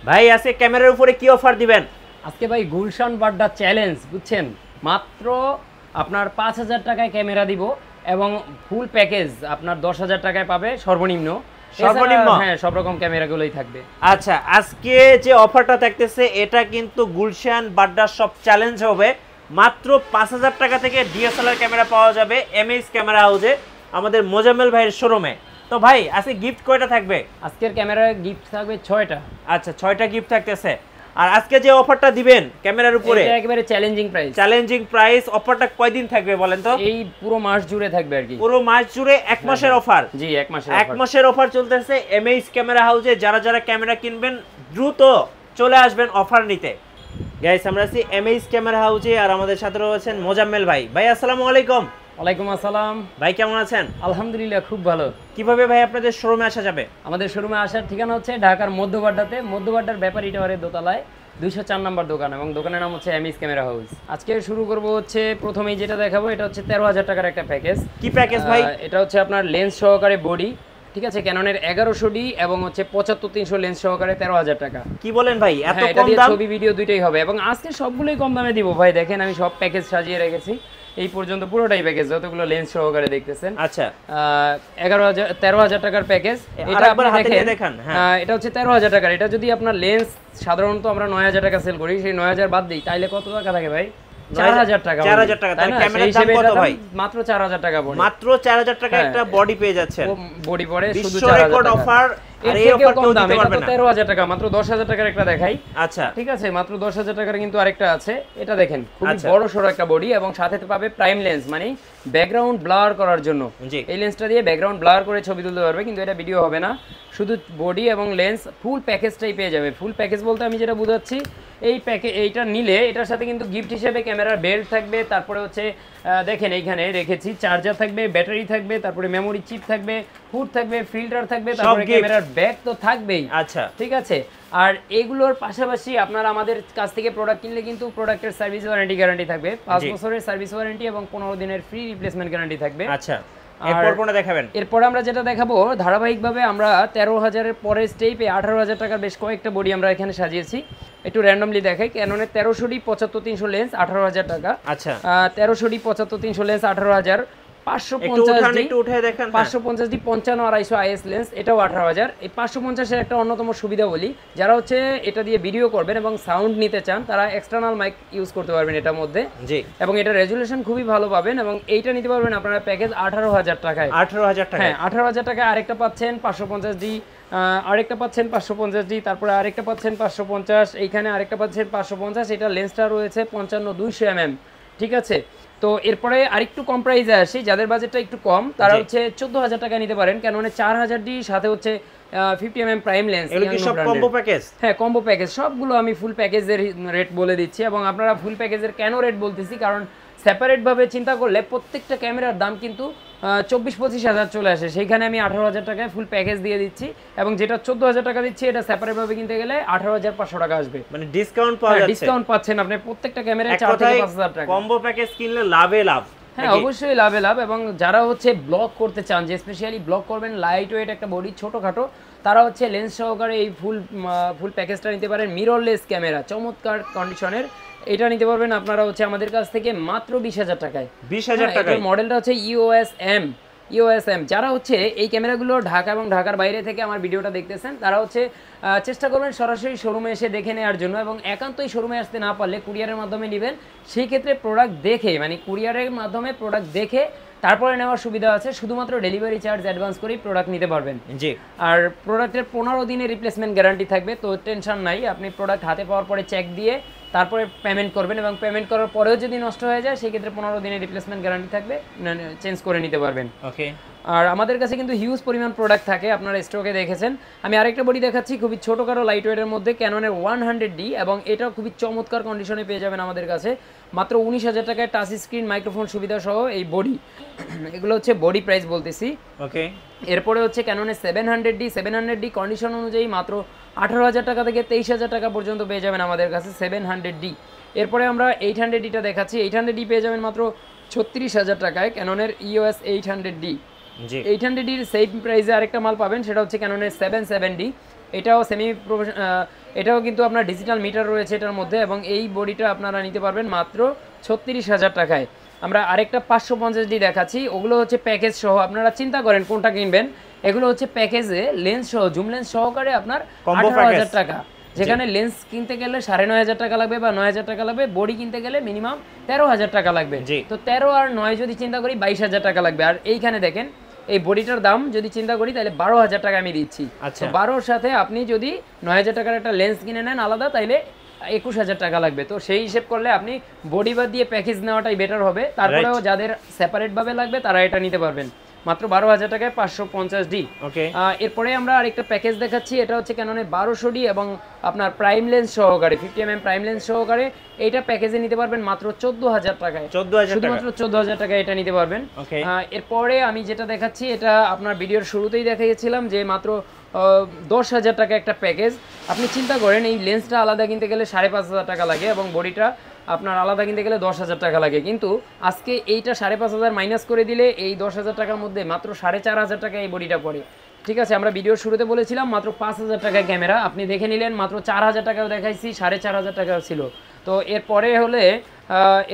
ভাই আজকে ক্যামেরার উপরে কি অফার দিবেন? আজকে ভাই গুলশান বাড্ডা চ্যালেঞ্জ, বুঝছেন? মাত্র আপনার 5,000 টাকায় ক্যামেরা দিব এবং ফুল প্যাকেজ আপনার 10,000 টাকায় পাবে সর্বনিম্ন। হ্যাঁ, সব রকম ক্যামেরাগুলোই থাকবে। আচ্ছা, আজকে যে অফারটা থাকতেছে এটা কিন্তু গুলশান বাড্ডা সব চ্যালেঞ্জ হবে। মাত্র 5,000 টাকা থেকে ডিএসএলআর ক্যামেরা পাওয়া যাবে এমএইচ ক্যামেরা হাউসে, আমাদের মোজাম্মেল ভাইয়ের শোরুমে। তো ভাই আজকে গিফট কয়টা থাকবে? আজকের ক্যামেরার গিফট থাকবে 6টা। আচ্ছা, 6টা গিফট থাকতেছে। আর আজকে যে অফারটা দিবেন ক্যামেরার উপরে, এটা একেবারে চ্যালেঞ্জিং প্রাইস। Challenging price. অফারটা কয়দিন থাকবে বলেন তো? এই পুরো মাস জুড়ে থাকবে আর কি। পুরো মাস জুড়ে 1 মাসের অফার। জি, 1 মাসের। 1 মাসের অফার চলতেছে এমএইচ ক্যামেরা হাউসে। যারা যারা ক্যামেরা কিনবেন দ্রুত চলে আসবেন অফার নিতে। গাইস, আমরা আছি এমএইচ ক্যামেরা হাউসে আর আমাদের সাথে রয়েছেন মোজাম্মেল ভাই। ভাই আসসালামু আলাইকুম। ওয়ালাইকুম আসসালাম। ভাই কেমন আছেন? আলহামদুলিল্লাহ, খুব ভালো। কিভাবে ভাই আপনাদের শোরুমে আসা যাবে? আমাদের শোরুমে আসার ঠিকানা হচ্ছে ঢাকার মধ্যবাড্ডাতে, মধ্যবাড্ডার ব্যাপারী টাওয়ারের দোতলায় 204 নম্বর দোকান, এবং দোকানের নাম হচ্ছে এমএইচ ক্যামেরা হাউস। আজকে শুরু করব হচ্ছে প্রথমেই যেটা দেখাবো, এটা হচ্ছে 13,000 টাকার একটা প্যাকেজ। কি প্যাকেজ ভাই? এটা হচ্ছে আপনার লেন্স সহকারে বডি, ঠিক আছে, ক্যাননের 1100D এবং হচ্ছে 75-300 লেন্স সহকারে 13,000 টাকা। কি বলেন ভাই, এত এটা কম দিয়ে দাম? ছবি ভিডিও দুইটাই হবে এবং আজকে সবগুলোই কম দামে দিব ভাই। দেখেন আমি সব প্যাকেজ সাজিয়ে রেখেছি এই পর্যন্ত, পুরোটাই প্যাকেজ, যতগুলো লেন্স সহকারে দেখতেছেন। আচ্ছা, 13,000 টাকার প্যাকেজ। এটা একবার হাতে নিয়ে দেখান। হ্যাঁ, এটা হচ্ছে 13,000 টাকার। এটা যদি আপনার লেন্স সাধারণত আমরা 9,000 টাকা সেল করি, সেই 9,000 বাদ দিই, তাইলে কত টাকা থাকে ভাই? 4,000 টাকা। 4,000 টাকা। তাহলে ক্যামেরার দাম কত ভাই? মাত্র 4,000 টাকা পড়ে। মাত্র 4,000 টাকা একটা বডি পেয়ে যাচ্ছেন। বডি পড়ে শুধু বিশ্ব রেকর্ড অফার। আর এই অফার কেউ দিতে পারবে না। 13,000 টাকা। মাত্র 10,000 টাকার একটা দেখাই। আচ্ছা, ঠিক আছে, মাত্র 10,000 টাকার কিন্তু আরেকটা আছে। এটা দেখেন, খুবই বড় সরো একটা বডি এবং সাথে পাবে প্রাইম লেন্স, মানে ব্যাকগ্রাউন্ড ব্লার করার জন্য। এই লেন্সটা দিয়ে ব্যাকগ্রাউন্ড ব্লার করে ছবি তুলতে পারবে, কিন্তু এটা ভিডিও হবে না, শুধু বডি এবং লেন্স ফুল প্যাকেজটাই পেয়ে যাবে। ফুল প্যাকেজ বলতে আমি যেটা বুঝাচ্ছি, এইটা নিলে এটার সাথে কিন্তু গিফট হিসেবে ক্যামেরার বেল্ট থাকবে, তারপরে হচ্ছে দেখেন এইখানে রেখেছি চার্জার থাকবে, ব্যাটারি থাকবে, তারপরে মেমোরি চিপ থাকবে, হুড থাকবে, ফিল্টার থাকবে, তারপরে ক্যামেরার ব্যাগ তো থাকবেই। আচ্ছা, ঠিক আছে। আর এগুলোর পাশাপাশি আপনারা আমাদের কাছ থেকে প্রোডাক্ট কিনলে কিন্তু প্রোডাক্টের সার্ভিস ওয়ারেন্টি গ্যারান্টি থাকবে, 5 বছরের সার্ভিস ওয়ারেন্টি এবং 15 দিনের ফ্রি রিপ্লেসমেন্ট গ্যারান্টি থাকবে। আচ্ছা, এরপর কোনটা দেখাবেন? এরপর আমরা যেটা দেখাবো, ধারাবাহিকভাবে আমরা 13,000 এর পরের স্টেপে 18,000 টাকার বেশ কয়েকটা বডি আমরা এখানে সাজিয়েছি। একটু র্যান্ডমলি দেখাই। ক্যাননের 1300D 75-300 লেন্স 18,000 টাকা। আচ্ছা, 1300D 75-300 lens 18,000। 550D 55-250 IS lens, এটাও 18,000। এই 550 এর একটা অন্যতম সুবিধা বলি, যারা হচ্ছে এটা দিয়ে ভিডিও করবেন এবং সাউন্ড নিতে চান, তারা এক্সটার্নাল মাইক ইউজ করতে পারবেন এটার মধ্যে। জি, এবং এটা রেজুলেশন খুবই ভালো পাবেন এবং এইটা নিতে পারবেন আপনারা প্যাকেজ 18,000 টাকায়। 18,000 টাকা? হ্যাঁ, 18,000 টাকায় আরেকটা পাচ্ছেন 550D, আরেকটা পাচ্ছেন 550D, তারপরে আরেকটা পাচ্ছেন 550, এইখানে আরেকটা পাচ্ছেন 550। এটা লেন্সটা রয়েছে 55-200 mm, ঠিক আছে। তো এরপরে আরেকটু কম প্রাইসে আসি, যাদের বাজেটটা একটু কম তারা হচ্ছে 14,000 টাকা নিতে পারেন, কেন 4,000D সাথে হচ্ছে 50 mm প্রাইম লেন্স। এগুলো কি সব কম্বো প্যাকেজ? হ্যাঁ, কম্বো প্যাকেজ। সবগুলো আমি ফুল প্যাকেজের রেট বলে দিচ্ছি, এবং আপনারা ফুল প্যাকেজের কেন রেট বলতেছি, কারণ সেপারেট ভাবে চিন্তা করলে প্রত্যেকটা ক্যামেরার দাম কিন্তু 24-25 হাজার চলে আসে, সেইখানে আমি 18,000 টাকায় ফুল প্যাকেজ দিয়ে দিচ্ছি, এবং যেটা 14,000 টাকা দিচ্ছি এটা সেপারেট ভাবে কিনতে গেলে 18,500 টাকা আসবে, মানে ডিসকাউন্ট পাওয়া যাচ্ছে। ডিসকাউন্ট পাচ্ছেন আপনি প্রত্যেকটা ক্যামেরায় 4-5 হাজার টাকা। কম্বো প্যাকেজ কিনলে লাভে লাভ। হ্যাঁ, অবশ্যই লাভে লাভ। এবং যারা হচ্ছে ব্লগ করতে চান, যে স্পেশালি ব্লগ করবেন, লাইট ওয়েট একটা বডি, ছোটোখাটো, তারা হচ্ছে লেন্স সহকারে এই ফুল প্যাকেজটা নিতে পারেন। মিররলেস ক্যামেরা, চমৎকার কন্ডিশনের, এটা নিতে পারবেন আপনারা হচ্ছে আমাদের কাছ থেকে মাত্র 20,000 টাকায়। 20,000 টাকায়? মডেলটা হচ্ছে EOS M। যারা হচ্ছে এই ক্যামেরাগুলো ঢাকা এবং ঢাকার বাইরে থেকে আমার ভিডিওটা দেখতেছেন, তারা হচ্ছে চেষ্টা করবেন সরাসরি শোরুমে এসে দেখে নেওয়ার জন্য, এবং একান্তই শোরুমে আসতে না পারলে কুরিয়ারের মাধ্যমে নেবেন। সেই ক্ষেত্রে প্রোডাক্ট দেখে, মানে কুরিয়ারের মাধ্যমে প্রোডাক্ট দেখে তারপরে নেওয়ার সুবিধা আছে, শুধুমাত্র ডেলিভারি চার্জ অ্যাডভান্স করেই প্রোডাক্ট নিতে পারবেন। জি, আর প্রোডাক্টের 15 দিনের রিপ্লেসমেন্ট গ্যারান্টি থাকবে, তো টেনশন নাই। আপনি প্রোডাক্ট হাতে পাওয়ার পরে চেক দিয়ে তারপরে পেমেন্ট করবেন, এবং পেমেন্ট করার পরেও যদি নষ্ট হয়ে যায় সেই ক্ষেত্রে 15 দিনের রিপ্লেসমেন্ট গ্যারান্টি থাকবে, চেঞ্জ করে নিতে পারবেন। ওকে। আর আমাদের কাছে কিন্তু হিউজ পরিমাণ প্রোডাক্ট থাকে, আপনারা স্টকে দেখেছেন। আমি আরেকটা বডি দেখাচ্ছি, খুবই ছোটোখাটো লাইট ওয়েটের মধ্যে, ক্যাননের 100D, এবং এটাও খুবই চমৎকার কন্ডিশনে পেয়ে যাবেন আমাদের কাছে মাত্র 19,000 টাকায়, টাচ স্ক্রিন, মাইক্রোফোন সুবিধা সহ এই বডি। এগুলো হচ্ছে বডি প্রাইস বলতেছি। ওকে। এরপরে হচ্ছে ক্যাননের 700D কন্ডিশন অনুযায়ী মাত্র 18,000 টাকা থেকে 23,000 টাকা পর্যন্ত পেয়ে যাবেন আমাদের কাছে 700D। এরপরে আমরা 800Dটা দেখাচ্ছি। 800D পেয়ে যাবেন মাত্র 36,000 টাকায়, ক্যাননের EOS 800D। 800Dর সেম প্রাইসে আরেকটা মাল পাবেন, সেটা হচ্ছে ক্যাননের 770D। এটাও এটাও কিন্তু আপনার ডিজিটাল মিটার রয়েছে এটার মধ্যে, এবং এই বডিটা আপনারা নিতে পারবেন মাত্র 36,000 টাকায়। আমরা আরেকটা 550D দেখাচ্ছি, ওগুলো হচ্ছে প্যাকেজ সহ। আপনারা চিন্তা করেন কোনটা কিনবেন। এগুলো হচ্ছে প্যাকেজে লেন্স সহ, জুম লেন্স সহকারে আপনার 18,000 টাকা, যেখানে লেন্স কিনতে গেলে 9,500 টাকা লাগবে বা 9,000 টাকা লাগবে, বডি কিনতে গেলে মিনিমাম 13,000 টাকা লাগবে। তো 13 আর 9 যদি চিন্তা করি 22,000 টাকা লাগবে। আর এইখানে দেখেন এই বডিটার দাম যদি চিন্তা করি তাহলে 12,000 টাকা আমি দিচ্ছি। তো 12-র সাথে আপনি যদি 9,000 টাকার একটা লেন্স কিনে নেন আলাদা, তাইলে 21,000 টাকা লাগবে। তো সেই হিসেব করলে আপনি বডি বাদ দিয়ে প্যাকেজ নেওয়াটাই বেটার হবে। তারপরেও যাদের সেপারেট ভাবে লাগবে তারা এটা নিতে পারবেন মাত্র 12,000 টাকায় 550D। এরপরে আমরা আরেকটা প্যাকেজ দেখাচ্ছি, এটা হচ্ছে ক্যাননের 1200D এবং আপনার প্রাইম লেন্স সহকারে 50mm প্রাইম লেন্স সহকারে। এইটা প্যাকেজে নিতে পারবেন মাত্র 14,000 টাকায়, শুধুমাত্র 14,000 টাকায় এটা নিতে পারবেন। এরপরে আমি যেটা দেখাচ্ছি এটা আপনার ভিডিওর শুরুতেই দেখিয়েছিলাম যে মাত্র 10,000 টাকা একটা প্যাকেজ। আপনি চিন্তা করেন এই লেন্সটা আলাদা কিনতে গেলে 5,500 টাকা লাগে এবং বডিটা আপনার আলাদা কিনতে গেলে 10,000 টাকা লাগে, কিন্তু আজকে এইটা 5,500 মাইনাস করে দিলে এই 10,000 টাকার মধ্যে মাত্র 4,500 টাকা এই বডিটা পড়ে। ঠিক আছে, আমরা ভিডিওর শুরুতে বলেছিলাম মাত্র 5,000 টাকায় ক্যামেরা, আপনি দেখে নিলেন মাত্র 4,000 টাকাও দেখাইছি, 4,500 টাকাও ছিল। তো এরপরে হলে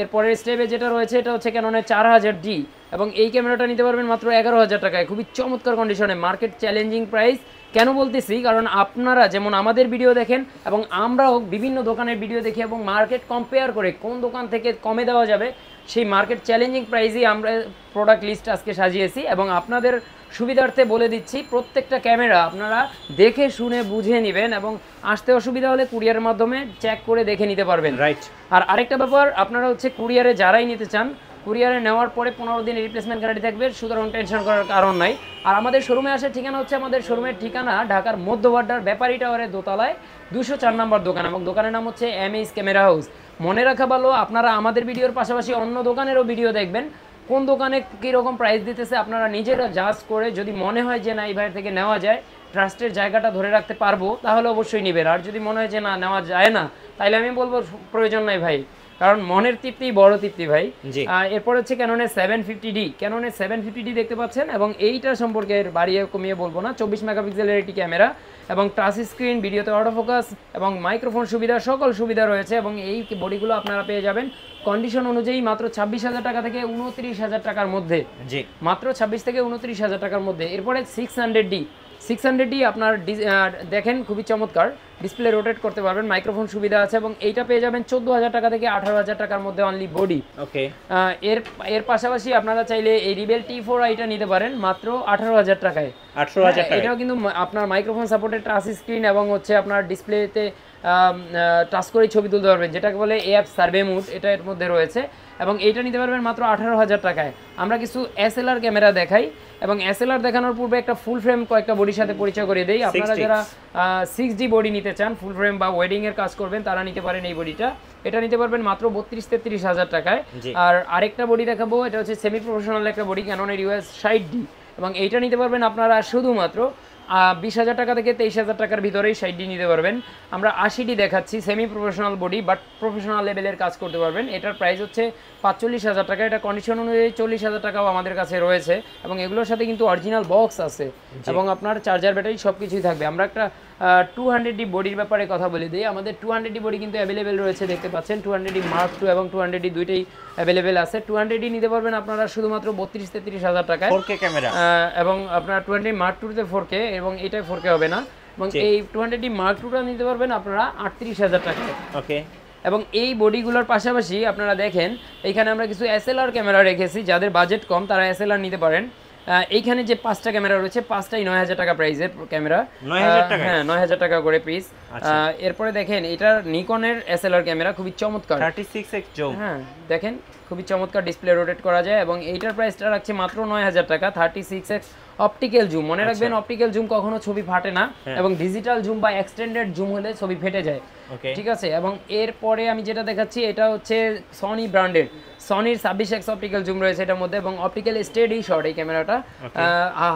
এরপরের স্টেপে যেটা রয়েছে এটা হচ্ছে ক্যাননের 4000D, এবং এই ক্যামেরাটা নিতে পারবেন মাত্র 11,000 টাকায়, খুবই চমৎকার কন্ডিশনে, মার্কেট চ্যালেঞ্জিং প্রাইস। কেন বলতেছি, কারণ আপনারা যেমন আমাদের ভিডিও দেখেন এবং আমরাও বিভিন্ন দোকানের ভিডিও দেখি এবং মার্কেট কম্পেয়ার করে কোন দোকান থেকে কমে দেওয়া যাবে সেই মার্কেট চ্যালেঞ্জিং প্রাইসেই আমরা প্রোডাক্ট লিস্ট আজকে সাজিয়েছি। এবং আপনাদের সুবিধার্থে বলে দিচ্ছি প্রত্যেকটা ক্যামেরা আপনারা দেখে শুনে বুঝে নেবেন, এবং আসতে অসুবিধা হলে কুরিয়ারের মাধ্যমে চেক করে দেখে নিতে পারবেন। রাইট। আর আরেকটা ব্যাপার, আপনারা হচ্ছে কুরিয়ারে যারাই নিতে চান, কুরিয়ারে নেওয়ার পরে 15 দিন রিপ্লেসমেন্ট গ্যারান্টি থাকবে, সুতরাং টেনশন করার কারণ নাই। আর আমাদের শোরুমে আসার ঠিকানা হচ্ছে, আমাদের শোরুমের ঠিকানা ঢাকার মধ্যবাড্ডার ব্যাপারী টাওয়ারের দোতলায় 204 নম্বর দোকান, এবং দোকানের নাম হচ্ছে এমএস ক্যামেরা হাউস। মনে রাখা ভালো, আপনারা আমাদের ভিডিওর পাশাপাশি অন্য দোকানেরও ভিডিও দেখবেন, কোন দোকানে কীরকম প্রাইস দিতেছে আপনারা নিজেরা জাজ করে যদি মনে হয় যে না এই ভাইয়ের থেকে নেওয়া যায়, ট্রাস্টের জায়গাটা ধরে রাখতে পারবো, তাহলে অবশ্যই নেবেন। আর যদি মনে হয় যে না নেওয়া যায় না, তাহলে আমি বলবো প্রয়োজন নাই ভাই, কারণ মনের তৃপ্তি বড় তৃপ্তি ভাই। এরপর হচ্ছে ক্যাননের 750D, ক্যাননের 750D দেখতে পাচ্ছেন, এবং এইটার সম্পর্কে বাড়িয়ে কমিয়ে বলবো না। 24 মেগাপিক্সেলের একটি ক্যামেরা এবং টাচ স্ক্রিন, ভিডিওতে অটো ফোকাস এবং মাইক্রোফোন সুবিধা, সকল সুবিধা রয়েছে। এবং এই বডিগুলো আপনারা পেয়ে যাবেন কন্ডিশন অনুযায়ী মাত্র 26,000 টাকা থেকে 29,000 টাকার মধ্যে, মাত্র 26 থেকে 29,000 টাকার মধ্যে। এরপরে 600D আপনার দেখেন খুবই চমৎকার, ডিসপ্লে রোটেট করতে পারবেন, মাইক্রোফোন সুবিধা আছে, এবং এইটা পেয়ে যাবেন 14,000 টাকা থেকে 18,000 টাকার মধ্যে অনলি বডি। এর পাশাপাশি আপনারা চাইলে এই রিবেল T4 এটা নিতে পারেন মাত্র 18,000 টাকায়। এটাও কিন্তু আপনার মাইক্রোফোন সাপোর্টেড টাচ স্ক্রিন এবং হচ্ছে আপনার ডিসপ্লেতে টাচ করে ছবি তুলতে পারবেন, যেটাকে বলে এফ সার্ভে মুড, এটা এর মধ্যে রয়েছে, এবং এইটা নিতে পারবেন মাত্র 18,000 টাকায়। আমরা কিছু SLR ক্যামেরা দেখাই, এবং SLR দেখানোর পূর্বে একটা ফুল ফ্রেম কয়েকটা বডির সাথে পরিচয় করে দেই। আপনারা যারা 6D বডি নিতে চান, ফুল ফ্রেম বা ওয়েডিং এর কাজ করবেন, তারা নিতে পারেন এই বডিটা। এটা নিতে পারবেন মাত্র 32-33,000 টাকায়। আর আরেকটা বডি দেখাবো, এটা হচ্ছে সেমি প্রফেশনাল একটা বডি, ক্যাননের US 60D, এবং এইটা নিতে পারবেন আপনারা শুধুমাত্র 20,000 টাকা থেকে 23,000 টাকার ভিতরেই 60D নিতে পারবেন। আমরা 80D দেখাচ্ছি, semi professional body but professional লেভেলের কাজ করতে পারবেন। এটার প্রাইস হচ্ছে 45,000 টাকা। এটা কন্ডিশন অনুযায়ী 40,000 টাকাও আমাদের কাছে রয়েছে, এবং এগুলোর সাথে কিন্তু অরিজিনাল বক্স আছে এবং আপনার চার্জার ব্যাটারি সব কিছুই থাকবে। আমরা একটা 200D বডির ব্যাপারে কথা বলে দিই। আমাদের 200D বডি কিন্তু অ্যাভেলেবেল রয়েছে, দেখতে পাচ্ছেন 200D Mark II এবং 200D দুইটাই অ্যাভেলেবেল আছে। 200D নিতে পারবেন আপনারা শুধুমাত্র 32-33,000 টাকায়, 4K ক্যামেরা, এবং আপনার 200D Mark II তে 4K, এবং এটাই 4K হবে না, এবং এই 200D Mark II টা নিতে পারবেন আপনারা 38,000 টাকায়। ওকে। এবং এই বডিগুলোর পাশাপাশি আপনারা দেখেন এইখানে আমরা কিছু SLR ক্যামেরা রেখেছি, যাদের বাজেট কম তারা SLR নিতে পারেন। এইখানে যে 5টা ক্যামেরা রয়েছে, 5টাই 9,000 টাকা প্রাইসের ক্যামেরা, 9,000 টাকা, হ্যাঁ 9,000 টাকা করে পিস। এরপরে দেখেন এটা নিকনের SLR ক্যামেরা, খুবই চমৎকার, 36x জুম, হ্যাঁ দেখেন খুবই চমৎকার, ডিসপ্লে রোটেট করা যায়, এবং এইটার প্রাইসটা রাখছে মাত্র 9,000 টাকা। 36x অপটিক্যাল জুম, মনে রাখবেন অপটিক্যাল জুম কখনো ছবি ফাটে না, এবং ডিজিটাল জুম বা এক্সটেন্ডেড জুম হলে ছবি ফেটে যায়, ঠিক আছে। এবং এরপরে আমি যেটা দেখাচ্ছি এটা হচ্ছে সনি ব্র্যান্ডের, সনির 26x অপটিক্যাল জুম রয়েছে এটার মধ্যে, এবং অপটিক্যাল স্টেডি শট এই ক্যামেরাটা,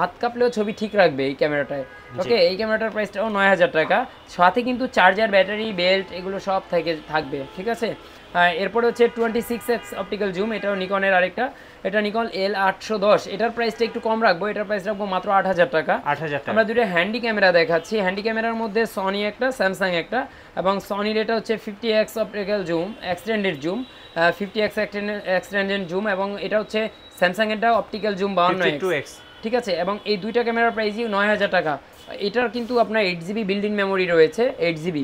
হাত কাঁপলেও ছবি ঠিক রাখবে এই ক্যামেরাটায়। ওকে, এই ক্যামেরাটার প্রাইসটাও 9000 টাকা, সাথে কিন্তু চার্জার, ব্যাটারি, বেল্ট এগুলো সব থাকবে, ঠিক আছে। এরপরে হচ্ছে 26x অপটিক্যাল জুম, এটাও নিকনের আরেকটা, এটা নিকন L810, এটার প্রাইসটা একটু কম রাখবো, এটার প্রাইস রাখবো মাত্র 8000 টাকা। আমরা দুটো হ্যান্ডি ক্যামেরা দেখাচ্ছি, হ্যান্ডি ক্যামেরার মধ্যে সনি একটা, স্যামসাং একটা, এবং সনির এটা হচ্ছে 50x optical zoom, extended zoom, 50x extended zoom, এবং এটা হচ্ছে স্যামসাং এরটা অপটিক্যাল জুম 52x, ঠিক আছে। এবং এই দুইটা ক্যামেরার প্রাইসই 9000 টাকা। এটার কিন্তু আপনার 8GB বিল্ট ইন মেমোরি রয়েছে, 8GB।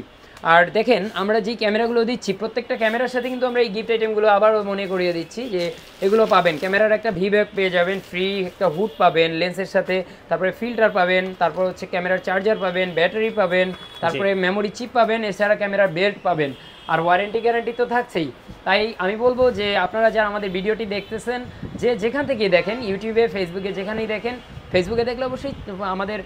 আর দেখেন আমরা যেই ক্যামেরাগুলো দিচ্ছি প্রত্যেকটা ক্যামেরার সাথে কিন্তু আমরা এই গিফট আইটেমগুলো আবারও মনে করিয়ে দিচ্ছি যে এগুলো পাবেন। ক্যামেরার একটা ভিব্যাক পেয়ে যাবেন, ফ্রি একটা হুড পাবেন লেন্সের সাথে, তারপরে ফিল্টার পাবেন, তারপর হচ্ছে ক্যামেরার চার্জার পাবেন, ব্যাটারি পাবেন, তারপরে মেমোরি চিপ পাবেন, এছাড়া ক্যামেরার বেল্ট পাবেন, আর ওয়ারেন্টি গ্যারান্টি তো থাকছেই। তাই আমি বলবো যে আপনারা যারা আমাদের ভিডিওটি দেখতেছেন, যে যেখান থেকেই দেখেন, ইউটিউবে, ফেসবুকে, যেখানেই দেখেন, ফেসবুকে দেখলে অবশ্যই আমাদের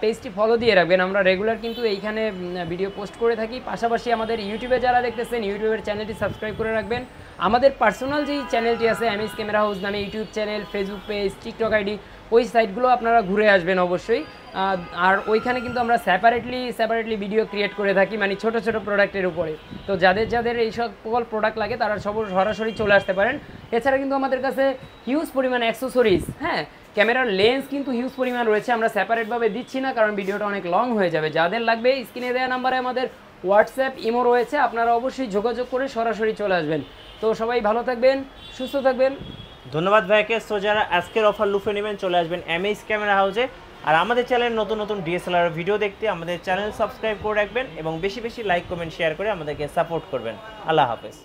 পেজটি ফলো দিয়ে রাখবেন। আমরা রেগুলার কিন্তু এইখানে ভিডিও পোস্ট করে থাকি। পাশাপাশি আমাদের ইউটিউবে যারা দেখতেছেন, ইউটিউবের চ্যানেলটি সাবস্ক্রাইব করে রাখবেন। আমাদের পার্সোনাল যেই চ্যানেলটি আছে এমএস ক্যামেরা হাউস নামে, YouTube channel, Facebook page, TikTok ID, ওই সাইটগুলো আপনারা ঘুরে আসবেন অবশ্যই। আর ওইখানে কিন্তু আমরা সেপারেটলি ভিডিও ক্রিয়েট করে থাকি, মানে ছোট ছোট প্রোডাক্টের উপরে। তো যাদের এই সকল প্রোডাক্ট লাগে তারা সরাসরি চলে আসতে পারেন। এছাড়া কিন্তু আমাদের কাছে হিউজ পরিমাণ অ্যাক্সেসরিজ, হ্যাঁ, ক্যামেরার লেন্স কিন্তু হিউজ পরিমাণ রয়েছে, আমরা সেপারেটভাবে দিচ্ছি না কারণ ভিডিওটা অনেক লং হয়ে যাবে। যাদের লাগবে স্ক্রিনে দেওয়া নাম্বারে আমাদের হোয়াটসঅ্যাপ, ইমো রয়েছে, আপনারা অবশ্যই যোগাযোগ করে সরাসরি চলে আসবেন। তো সবাই ভালো থাকবেন, সুস্থ থাকবেন। ধন্যবাদ ভাইকে। সো যারা আজকের অফার লুফে নেবেন চলে আসবেন এমএস ক্যামেরা হাউসে। আর আমাদের চ্যানেলের নতুন নতুন ডিএসএলআর ভিডিও দেখতে আমাদের চ্যানেল সাবস্ক্রাইব করে রাখবেন এবং বেশি বেশি লাইক, কমেন্ট, শেয়ার করে আমাদেরকে সাপোর্ট করবেন। আল্লাহ হাফেজ।